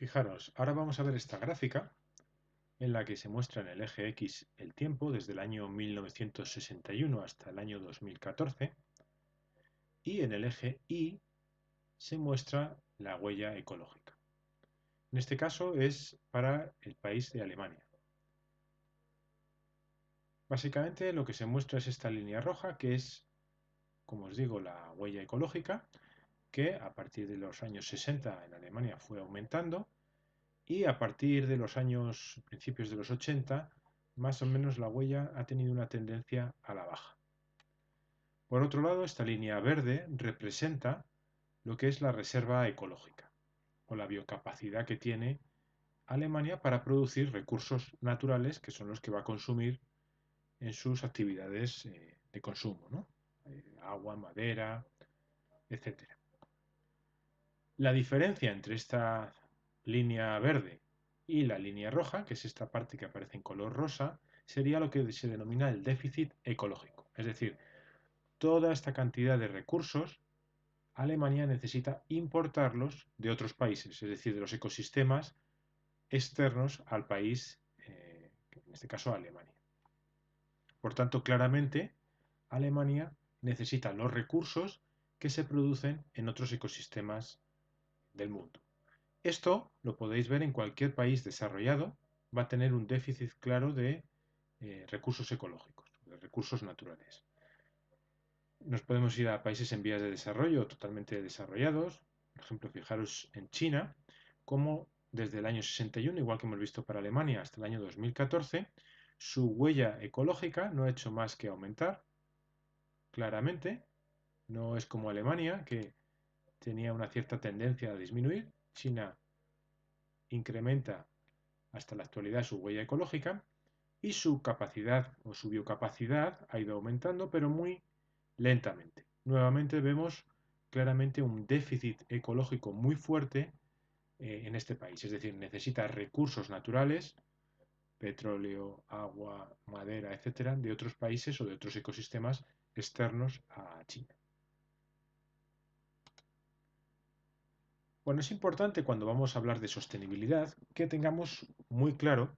Fijaros, ahora vamos a ver esta gráfica en la que se muestra en el eje X el tiempo desde el año 1961 hasta el año 2014 y en el eje Y se muestra la huella ecológica. En este caso es para el país de Alemania. Básicamente lo que se muestra es esta línea roja que es, como os digo, la huella ecológica que a partir de los años 60 en Alemania fue aumentando y a partir de los años principios de los 80 más o menos la huella ha tenido una tendencia a la baja. Por otro lado, esta línea verde representa lo que es la reserva ecológica o la biocapacidad que tiene Alemania para producir recursos naturales que son los que va a consumir en sus actividades de consumo, ¿no? Agua, madera, etcétera. La diferencia entre esta línea verde y la línea roja, que es esta parte que aparece en color rosa, sería lo que se denomina el déficit ecológico. Es decir, toda esta cantidad de recursos, Alemania necesita importarlos de otros países, es decir, de los ecosistemas externos al país, en este caso Alemania. Por tanto, claramente, Alemania necesita los recursos que se producen en otros ecosistemas del mundo. Esto lo podéis ver en cualquier país desarrollado, va a tener un déficit claro de recursos ecológicos, de recursos naturales. Nos podemos ir a países en vías de desarrollo totalmente desarrollados. Por ejemplo, fijaros en China, como desde el año 61, igual que hemos visto para Alemania, hasta el año 2014, su huella ecológica no ha hecho más que aumentar, claramente. No es como Alemania, que tenía una cierta tendencia a disminuir. China incrementa hasta la actualidad su huella ecológica y su capacidad o su biocapacidad ha ido aumentando, pero muy lentamente. Nuevamente vemos claramente un déficit ecológico muy fuerte en este país, es decir, necesita recursos naturales, petróleo, agua, madera, etcétera, de otros países o de otros ecosistemas externos a China. Bueno, es importante cuando vamos a hablar de sostenibilidad que tengamos muy claro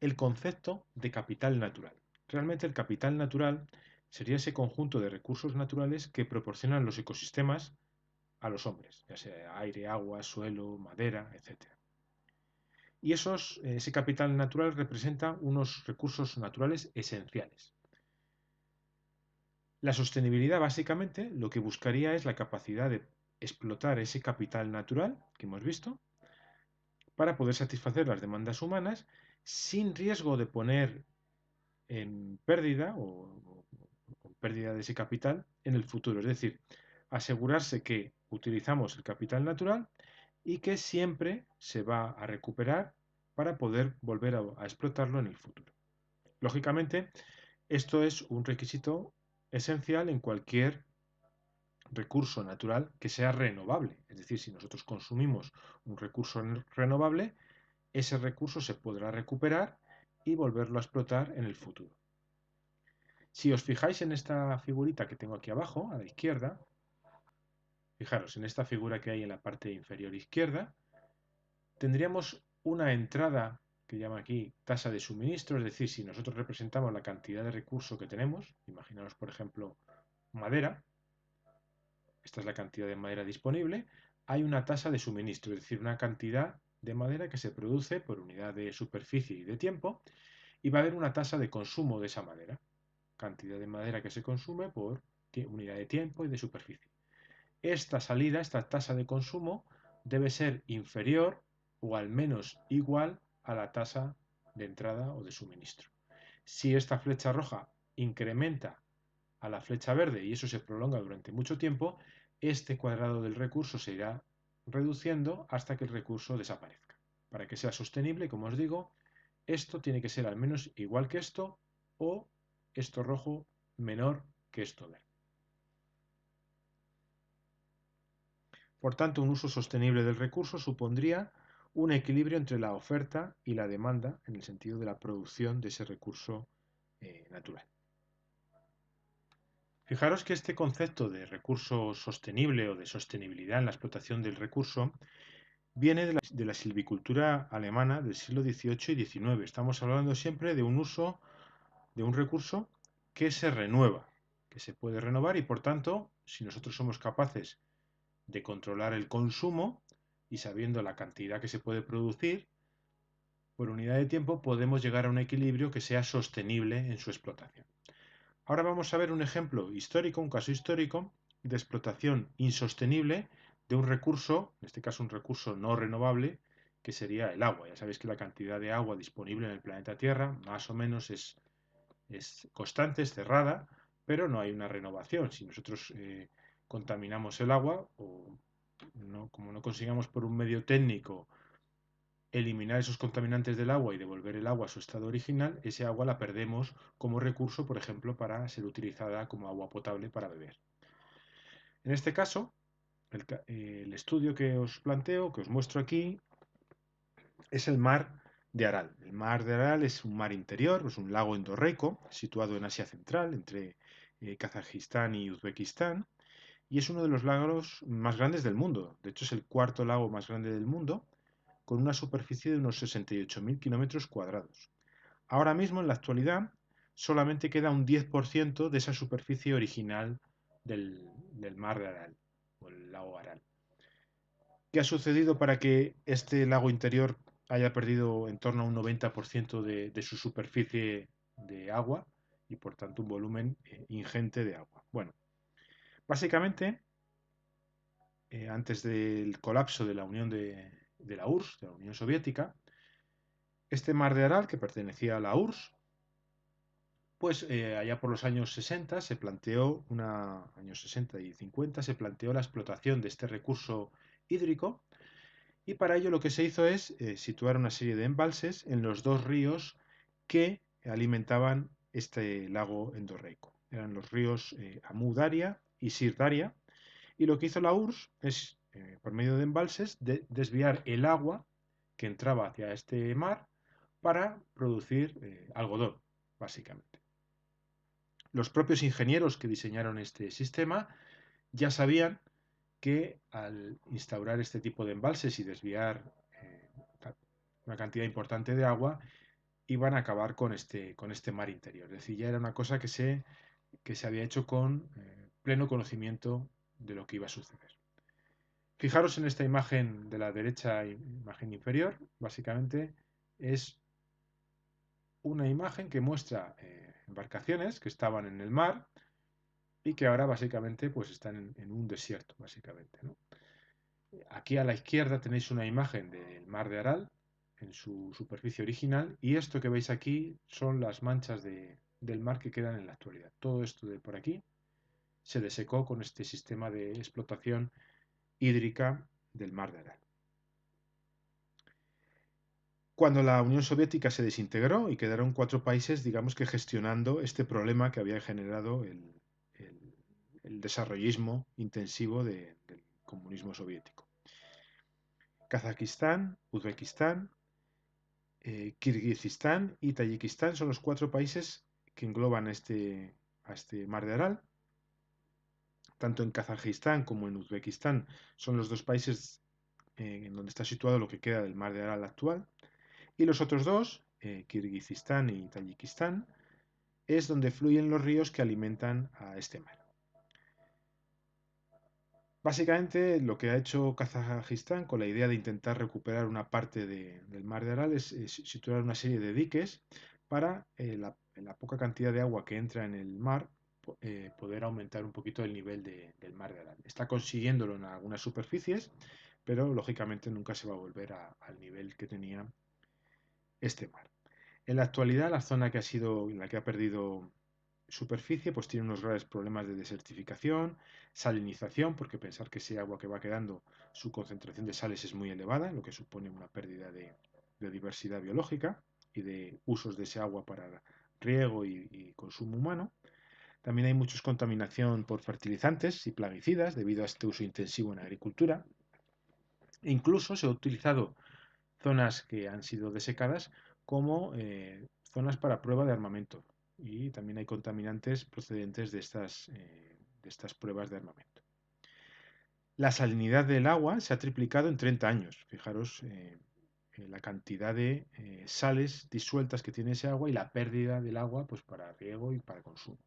el concepto de capital natural. Realmente el capital natural sería ese conjunto de recursos naturales que proporcionan los ecosistemas a los hombres, ya sea aire, agua, suelo, madera, etc. Y ese capital natural representa unos recursos naturales esenciales. La sostenibilidad básicamente lo que buscaría es la capacidad de explotar ese capital natural que hemos visto para poder satisfacer las demandas humanas sin riesgo de poner en pérdida o pérdida de ese capital en el futuro. Es decir, asegurarse que utilizamos el capital natural y que siempre se va a recuperar para poder volver a explotarlo en el futuro. Lógicamente, esto es un requisito esencial en cualquier recurso natural que sea renovable. Es decir, si nosotros consumimos un recurso renovable, ese recurso se podrá recuperar y volverlo a explotar en el futuro. Si os fijáis en esta figurita que tengo aquí abajo, a la izquierda, fijaros en esta figura que hay en la parte inferior izquierda, tendríamos una entrada que llama aquí tasa de suministro, es decir, si nosotros representamos la cantidad de recurso que tenemos, imaginaos por ejemplo madera, esta es la cantidad de madera disponible, hay una tasa de suministro, es decir, una cantidad de madera que se produce por unidad de superficie y de tiempo, y va a haber una tasa de consumo de esa madera, cantidad de madera que se consume por unidad de tiempo y de superficie. Esta salida, esta tasa de consumo, debe ser inferior o al menos igual a la tasa de entrada o de suministro. Si esta flecha roja incrementa a la flecha verde y eso se prolonga durante mucho tiempo, este cuadrado del recurso se irá reduciendo hasta que el recurso desaparezca. Para que sea sostenible, como os digo, esto tiene que ser al menos igual que esto o esto rojo menor que esto verde. Por tanto, un uso sostenible del recurso supondría un equilibrio entre la oferta y la demanda en el sentido de la producción de ese recurso natural. Fijaros que este concepto de recurso sostenible o de sostenibilidad en la explotación del recurso viene de la silvicultura alemana del siglo XVIII y XIX. Estamos hablando siempre de un uso de un recurso que se renueva, que se puede renovar y por tanto, si nosotros somos capaces de controlar el consumo y sabiendo la cantidad que se puede producir, por unidad de tiempo podemos llegar a un equilibrio que sea sostenible en su explotación. Ahora vamos a ver un ejemplo histórico, un caso histórico de explotación insostenible de un recurso, en este caso un recurso no renovable, que sería el agua. Ya sabéis que la cantidad de agua disponible en el planeta Tierra más o menos es constante, es cerrada, pero no hay una renovación. Si nosotros contaminamos el agua o no, como no consigamos por un medio técnico eliminar esos contaminantes del agua y devolver el agua a su estado original, ese agua la perdemos como recurso, por ejemplo, para ser utilizada como agua potable para beber. En este caso, el estudio que os planteo, que os muestro aquí, es el mar de Aral. El mar de Aral es un mar interior, es un lago endorreico, situado en Asia Central, entre Kazajistán y Uzbekistán, y es uno de los lagos más grandes del mundo. De hecho, es el cuarto lago más grande del mundo, con una superficie de unos 68.000 kilómetros cuadrados. Ahora mismo, en la actualidad, solamente queda un 10% de esa superficie original del mar de Aral, o el lago Aral. ¿Qué ha sucedido para que este lago interior haya perdido en torno a un 90% de su superficie de agua y por tanto un volumen ingente de agua? Bueno, básicamente, antes del colapso de la Unión de la URSS, de la Unión Soviética, este mar de Aral, que pertenecía a la URSS, pues allá por los años 60 se planteó, años 60 y 50, se planteó la explotación de este recurso hídrico. Y para ello lo que se hizo es situar una serie de embalses en los dos ríos que alimentaban este lago endorreico. Eran los ríos Amu Daria y Sir Daria. Y lo que hizo la URSS es, por medio de embalses, desviar el agua que entraba hacia este mar para producir algodón, básicamente. Los propios ingenieros que diseñaron este sistema ya sabían que al instaurar este tipo de embalses y desviar eh, una cantidad importante de agua, iban a acabar con este mar interior. Es decir, ya era una cosa que se había hecho con pleno conocimiento de lo que iba a suceder. Fijaros en esta imagen de la derecha, imagen inferior, básicamente es una imagen que muestra embarcaciones que estaban en el mar y que ahora básicamente pues están en un desierto, básicamente, ¿no? Aquí a la izquierda tenéis una imagen del mar de Aral en su superficie original y esto que veis aquí son las manchas del mar que quedan en la actualidad. Todo esto de por aquí se desecó con este sistema de explotación hídrica del mar de Aral. Cuando la Unión Soviética se desintegró y quedaron 4 países, digamos que gestionando este problema que había generado el desarrollismo intensivo del comunismo soviético. Kazajistán, Uzbekistán, Kirguistán y Tayikistán son los 4 países que engloban a este mar de Aral. Tanto en Kazajistán como en Uzbekistán son los 2 países en donde está situado lo que queda del mar de Aral actual. Y los otros 2, Kirguistán y Tayikistán, es donde fluyen los ríos que alimentan a este mar. Básicamente lo que ha hecho Kazajistán con la idea de intentar recuperar una parte del mar de Aral es situar una serie de diques para la poca cantidad de agua que entra en el mar poder aumentar un poquito el nivel del mar de Aral. Está consiguiéndolo en algunas superficies, pero lógicamente nunca se va a volver al nivel que tenía este mar. En la actualidad la zona que ha sido, la que ha perdido superficie, pues tiene unos graves problemas de desertificación, salinización, porque pensar que ese agua que va quedando, su concentración de sales es muy elevada, lo que supone una pérdida de diversidad biológica y de usos de ese agua para riego y consumo humano. También hay mucha contaminación por fertilizantes y plaguicidas debido a este uso intensivo en la agricultura. E incluso se ha utilizado zonas que han sido desecadas como zonas para prueba de armamento y también hay contaminantes procedentes de estas pruebas de armamento. La salinidad del agua se ha triplicado en 30 años. Fijaros la cantidad de sales disueltas que tiene ese agua y la pérdida del agua pues, para riego y para consumo.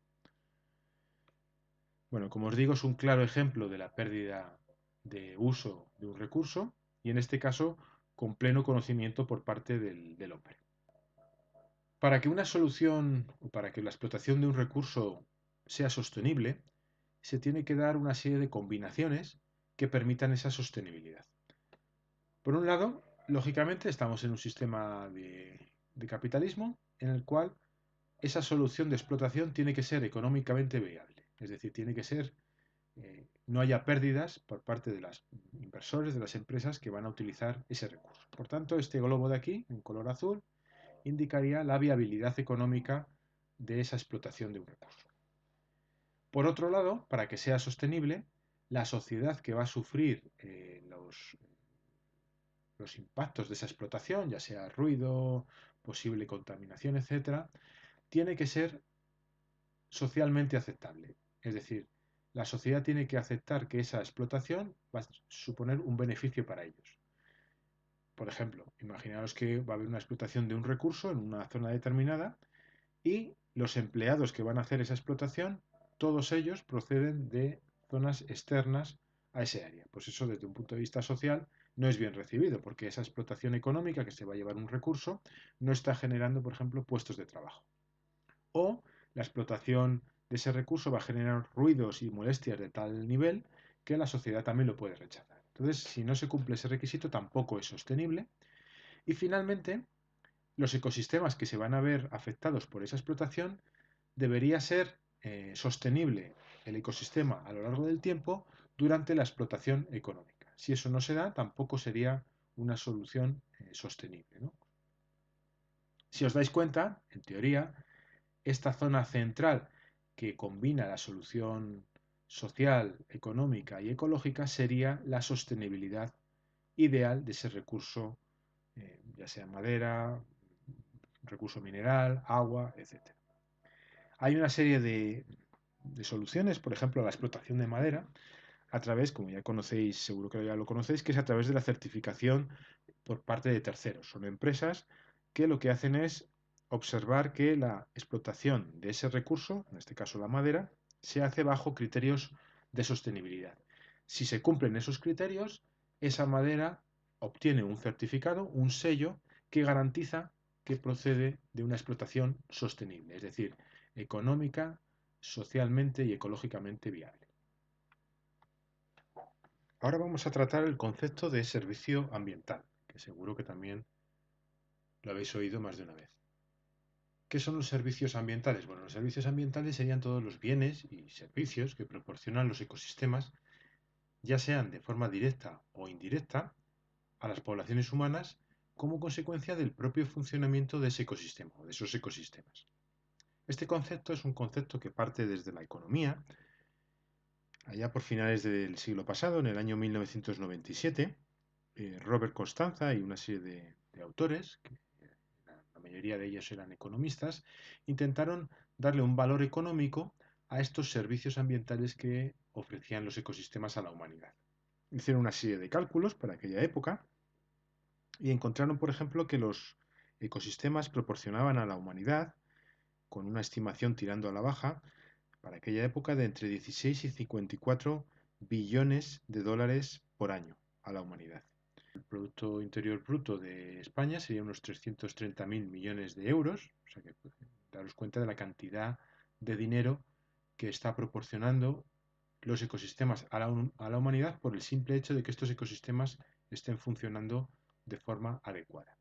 Bueno, como os digo, es un claro ejemplo de la pérdida de uso de un recurso y en este caso con pleno conocimiento por parte del hombre. Para que una solución o para que la explotación de un recurso sea sostenible, se tiene que dar una serie de combinaciones que permitan esa sostenibilidad. Por un lado, lógicamente estamos en un sistema de capitalismo en el cual esa solución de explotación tiene que ser económicamente viable, es decir, tiene que ser no haya pérdidas por parte de los inversores, de las empresas que van a utilizar ese recurso. Por tanto, este globo de aquí, en color azul, indicaría la viabilidad económica de esa explotación de un recurso. Por otro lado, para que sea sostenible, la sociedad que va a sufrir los impactos de esa explotación, ya sea ruido, posible contaminación, etcétera, tiene que ser socialmente aceptable. Es decir, la sociedad tiene que aceptar que esa explotación va a suponer un beneficio para ellos. Por ejemplo, imaginaos que va a haber una explotación de un recurso en una zona determinada y los empleados que van a hacer esa explotación, todos ellos proceden de zonas externas a ese área. Pues eso desde un punto de vista social no es bien recibido porque esa explotación económica que se va a llevar un recurso no está generando, por ejemplo, puestos de trabajo. O la explotación de ese recurso va a generar ruidos y molestias de tal nivel que la sociedad también lo puede rechazar. Entonces, si no se cumple ese requisito, tampoco es sostenible. Y finalmente, los ecosistemas que se van a ver afectados por esa explotación debería ser sostenible el ecosistema a lo largo del tiempo durante la explotación económica. Si eso no se da, tampoco sería una solución sostenible, ¿no? Si os dais cuenta, en teoría, esta zona central que combina la solución social, económica y ecológica sería la sostenibilidad ideal de ese recurso, ya sea madera, recurso mineral, agua, etc. Hay una serie de soluciones, por ejemplo, la explotación de madera, a través, como ya conocéis, seguro que ya lo conocéis, que es a través de la certificación por parte de terceros. Son empresas que lo que hacen es observar que la explotación de ese recurso, en este caso la madera, se hace bajo criterios de sostenibilidad. Si se cumplen esos criterios, esa madera obtiene un certificado, un sello, que garantiza que procede de una explotación sostenible, es decir, económica, socialmente y ecológicamente viable. Ahora vamos a tratar el concepto de servicio ambiental, que seguro que también lo habéis oído más de una vez. ¿Qué son los servicios ambientales? Bueno, los servicios ambientales serían todos los bienes y servicios que proporcionan los ecosistemas, ya sean de forma directa o indirecta, a las poblaciones humanas como consecuencia del propio funcionamiento de ese ecosistema o de esos ecosistemas. Este concepto es un concepto que parte desde la economía, allá por finales del siglo pasado, en el año 1997, Robert Costanza y una serie de autores, que la mayoría de ellos eran economistas, intentaron darle un valor económico a estos servicios ambientales que ofrecían los ecosistemas a la humanidad. Hicieron una serie de cálculos para aquella época y encontraron, por ejemplo, que los ecosistemas proporcionaban a la humanidad, con una estimación tirando a la baja, para aquella época de entre 16 y 54 billones de dólares por año a la humanidad. El Producto Interior Bruto de España sería unos 330.000 millones de euros, o sea que daros cuenta de la cantidad de dinero que está proporcionando los ecosistemas a la humanidad por el simple hecho de que estos ecosistemas estén funcionando de forma adecuada.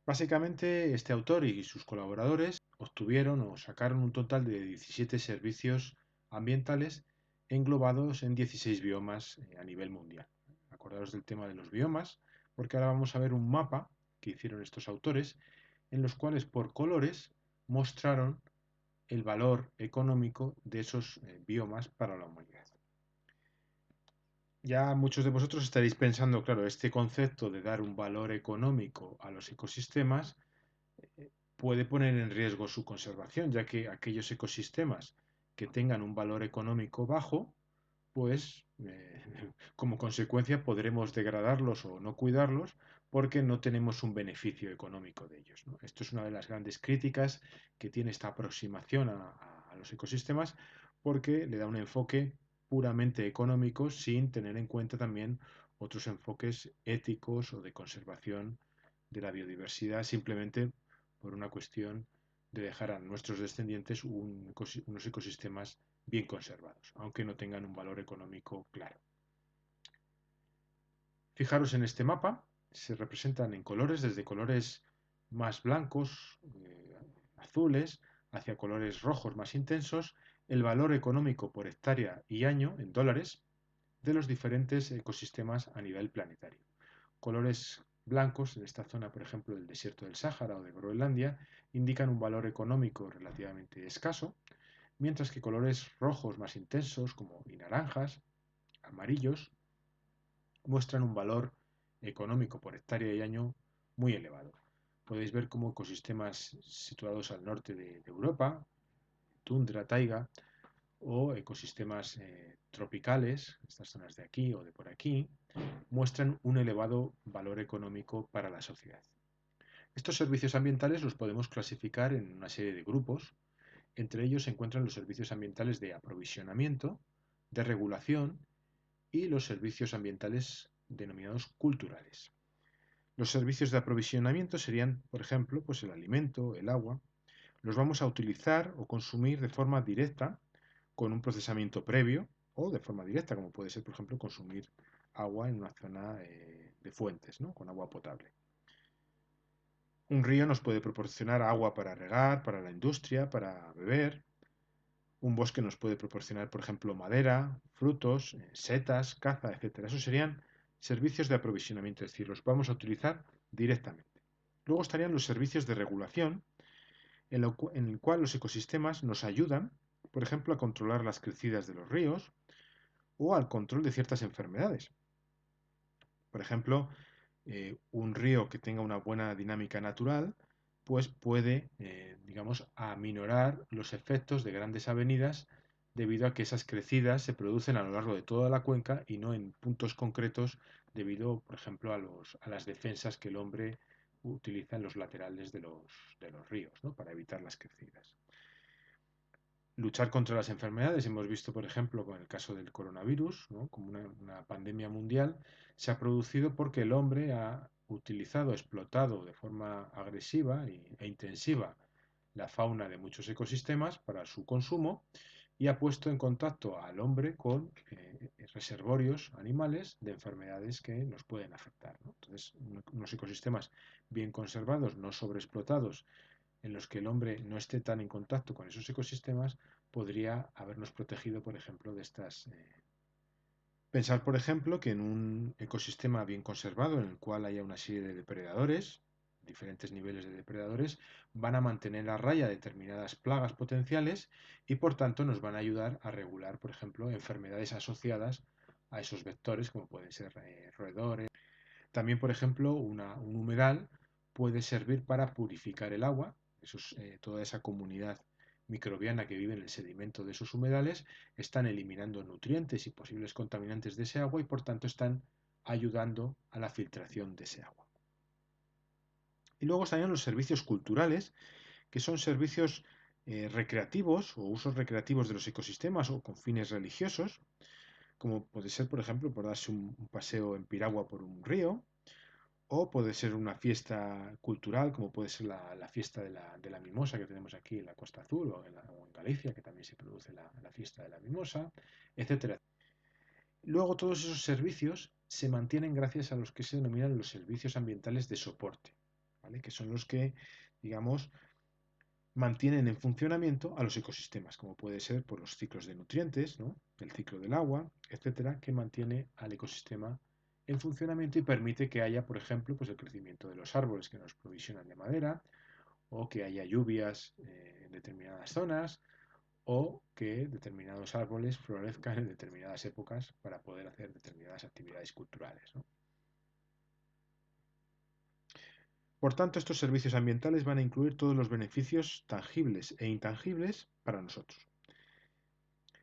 Básicamente, este autor y sus colaboradores obtuvieron o sacaron un total de 17 servicios ambientales englobados en 16 biomas a nivel mundial. Acordaros del tema de los biomas, porque ahora vamos a ver un mapa que hicieron estos autores, en los cuales por colores mostraron el valor económico de esos biomas para la humanidad. Ya muchos de vosotros estaréis pensando, claro, este concepto de dar un valor económico a los ecosistemas puede poner en riesgo su conservación, ya que aquellos ecosistemas que tengan un valor económico bajo pues como consecuencia podremos degradarlos o no cuidarlos porque no tenemos un beneficio económico de ellos, ¿no? Esto es una de las grandes críticas que tiene esta aproximación a los ecosistemas porque le da un enfoque puramente económico sin tener en cuenta también otros enfoques éticos o de conservación de la biodiversidad simplemente por una cuestión de dejar a nuestros descendientes unos ecosistemas bien conservados, aunque no tengan un valor económico claro. Fijaros en este mapa, se representan en colores, desde colores más blancos, azules, hacia colores rojos más intensos, el valor económico por hectárea y año en dólares de los diferentes ecosistemas a nivel planetario. Colores blancos, en esta zona, por ejemplo, del desierto del Sáhara o de Groenlandia, indican un valor económico relativamente escaso, mientras que colores rojos más intensos, como y naranjas, amarillos, muestran un valor económico por hectárea y año muy elevado. Podéis ver cómo ecosistemas situados al norte de Europa, tundra, taiga, o ecosistemas tropicales, estas zonas de aquí o de por aquí, muestran un elevado valor económico para la sociedad. Estos servicios ambientales los podemos clasificar en una serie de grupos. Entre ellos se encuentran los servicios ambientales de aprovisionamiento, de regulación y los servicios ambientales denominados culturales. Los servicios de aprovisionamiento serían, por ejemplo, pues el alimento, el agua. Los vamos a utilizar o consumir de forma directa con un procesamiento previo o de forma directa, como puede ser, por ejemplo, consumir agua en una zona de fuentes, ¿no? Con agua potable. Un río nos puede proporcionar agua para regar, para la industria, para beber. Un bosque nos puede proporcionar, por ejemplo, madera, frutos, setas, caza, etcétera. Esos serían servicios de aprovisionamiento, es decir, los vamos a utilizar directamente. Luego estarían los servicios de regulación, en el cual los ecosistemas nos ayudan, por ejemplo, a controlar las crecidas de los ríos o al control de ciertas enfermedades. Por ejemplo, un río que tenga una buena dinámica natural, pues puede, digamos, aminorar los efectos de grandes avenidas debido a que esas crecidas se producen a lo largo de toda la cuenca y no en puntos concretos debido, por ejemplo, a las defensas que el hombre utiliza en los laterales de los ríos, ¿no? Para evitar las crecidas. Luchar contra las enfermedades, hemos visto, por ejemplo, con el caso del coronavirus, ¿no? Como una pandemia mundial, se ha producido porque el hombre ha utilizado, explotado de forma agresiva e intensiva la fauna de muchos ecosistemas para su consumo y ha puesto en contacto al hombre con reservorios animales de enfermedades que nos pueden afectar, ¿no? Entonces, unos ecosistemas bien conservados, no sobreexplotados, en los que el hombre no esté tan en contacto con esos ecosistemas, podría habernos protegido, por ejemplo, de estas. Pensar, por ejemplo, que en un ecosistema bien conservado, en el cual haya una serie de depredadores, diferentes niveles de depredadores, van a mantener a raya determinadas plagas potenciales y, por tanto, nos van a ayudar a regular, por ejemplo, enfermedades asociadas a esos vectores, como pueden ser roedores. También, por ejemplo, un humedal puede servir para purificar el agua. Toda esa comunidad microbiana que vive en el sedimento de esos humedales están eliminando nutrientes y posibles contaminantes de ese agua y por tanto están ayudando a la filtración de ese agua. Y luego estarían los servicios culturales, que son servicios recreativos o usos recreativos de los ecosistemas o con fines religiosos, como puede ser, por ejemplo, por darse un paseo en piragua por un río, o puede ser una fiesta cultural, como puede ser la fiesta de la mimosa que tenemos aquí en la Costa Azul o en Galicia, que también se produce la fiesta de la mimosa, etcétera. Luego todos esos servicios se mantienen gracias a los que se denominan los servicios ambientales de soporte, ¿vale? Que son los que, digamos, mantienen en funcionamiento a los ecosistemas, como puede ser por los ciclos de nutrientes, ¿no? El ciclo del agua, etcétera, que mantiene al ecosistema en funcionamiento y permite que haya, por ejemplo, pues el crecimiento de los árboles que nos provisionan de madera, o que haya lluvias en determinadas zonas, o que determinados árboles florezcan en determinadas épocas para poder hacer determinadas actividades culturales, ¿no? Por tanto, estos servicios ambientales van a incluir todos los beneficios tangibles e intangibles para nosotros.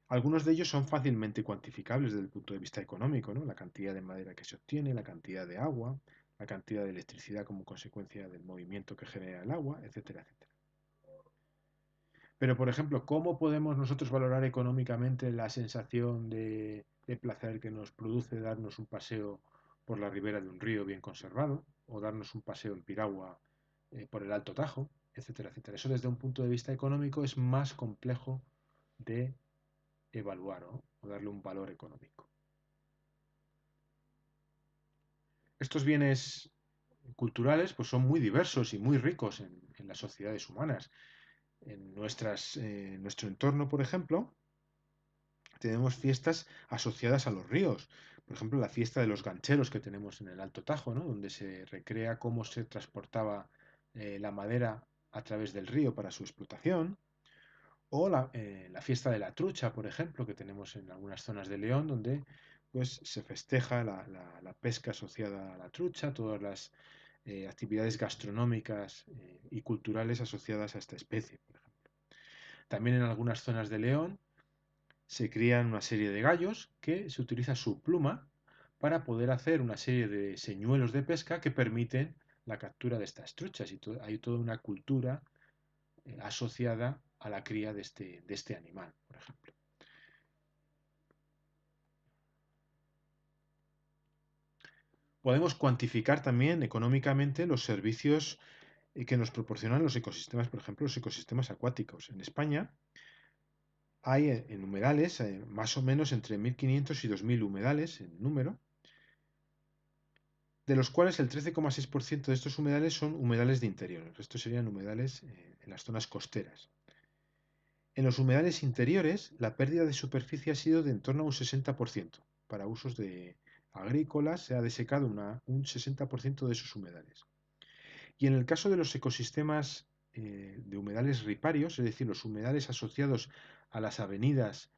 Algunos de ellos son fácilmente cuantificables desde el punto de vista económico, ¿no? La cantidad de madera que se obtiene, la cantidad de agua, la cantidad de electricidad como consecuencia del movimiento que genera el agua, etcétera, etcétera. Pero, por ejemplo, ¿cómo podemos nosotros valorar económicamente la sensación de placer que nos produce darnos un paseo por la ribera de un río bien conservado o darnos un paseo en piragua por el Alto Tajo, etcétera, etcétera? Eso desde un punto de vista económico es más complejo de evaluar, ¿no? O darle un valor económico. Estos bienes culturales pues, son muy diversos y muy ricos en las sociedades humanas. En nuestro entorno, por ejemplo, tenemos fiestas asociadas a los ríos. Por ejemplo, la fiesta de los gancheros que tenemos en el Alto Tajo, ¿no? Donde se recrea cómo se transportaba la madera a través del río para su explotación. O la fiesta de la trucha, por ejemplo, que tenemos en algunas zonas de León, donde pues, se festeja la pesca asociada a la trucha, todas las actividades gastronómicas y culturales asociadas a esta especie, por ejemplo. También en algunas zonas de León se crían una serie de gallos que se utiliza su pluma para poder hacer una serie de señuelos de pesca que permiten la captura de estas truchas. Y hay toda una cultura asociada a la cría de este animal, por ejemplo. Podemos cuantificar también económicamente los servicios que nos proporcionan los ecosistemas, por ejemplo, los ecosistemas acuáticos. En España hay en humedales más o menos entre 1.500 y 2.000 humedales en número, de los cuales el 13,6% de estos humedales son humedales de interior. El resto serían humedales en las zonas costeras. En los humedales interiores, la pérdida de superficie ha sido de en torno a un 60%. Para usos agrícolas se ha desecado un 60% de esos humedales. Y en el caso de los ecosistemas de humedales riparios, es decir, los humedales asociados a las avenidas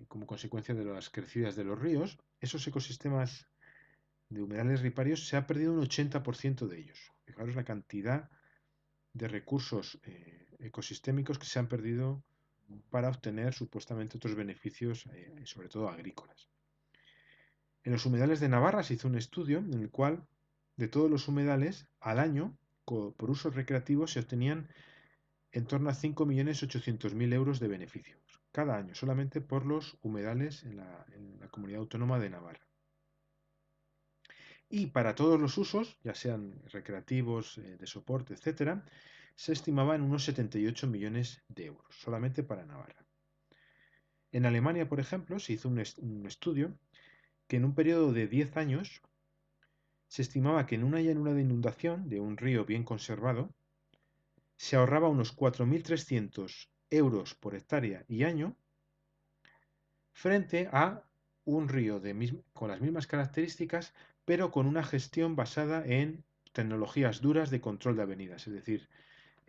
como consecuencia de las crecidas de los ríos, esos ecosistemas de humedales riparios se ha perdido un 80% de ellos. Fijaros la cantidad de recursos ecosistémicos que se han perdido para obtener supuestamente otros beneficios, sobre todo agrícolas. En los humedales de Navarra se hizo un estudio en el cual de todos los humedales al año, por usos recreativos, se obtenían en torno a 5.800.000 euros de beneficios cada año, solamente por los humedales en la comunidad autónoma de Navarra. Y para todos los usos, ya sean recreativos, de soporte, etcétera, se estimaba en unos 78 millones de euros, solamente para Navarra. En Alemania, por ejemplo, se hizo un estudio que en un periodo de 10 años se estimaba que en una llanura de inundación de un río bien conservado se ahorraba unos 4.300 euros por hectárea y año frente a un río con las mismas características, pero con una gestión basada en tecnologías duras de control de avenidas, es decir,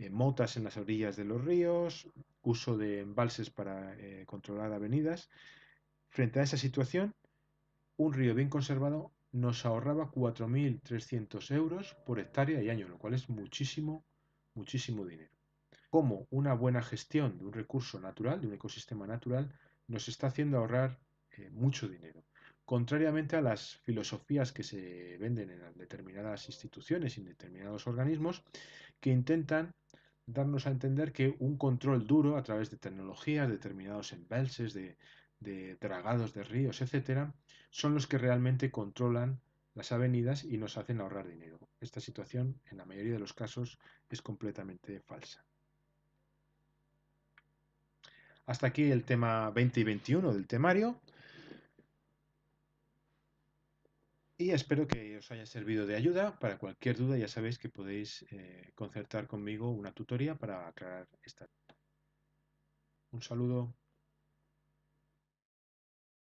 motas en las orillas de los ríos, uso de embalses para controlar avenidas. Frente a esa situación, un río bien conservado nos ahorraba 4.300 euros por hectárea y año, lo cual es muchísimo, muchísimo dinero. Cómo una buena gestión de un recurso natural, de un ecosistema natural, nos está haciendo ahorrar mucho dinero. Contrariamente a las filosofías que se venden en determinadas instituciones y en determinados organismos que intentan darnos a entender que un control duro a través de tecnologías, determinados embalses, de dragados de ríos, etcétera, son los que realmente controlan las avenidas y nos hacen ahorrar dinero. Esta situación, en la mayoría de los casos, es completamente falsa. Hasta aquí el tema 20 y 21 del temario y espero que os haya servido de ayuda. Para cualquier duda ya sabéis que podéis concertar conmigo una tutoría para aclarar esta. Un saludo.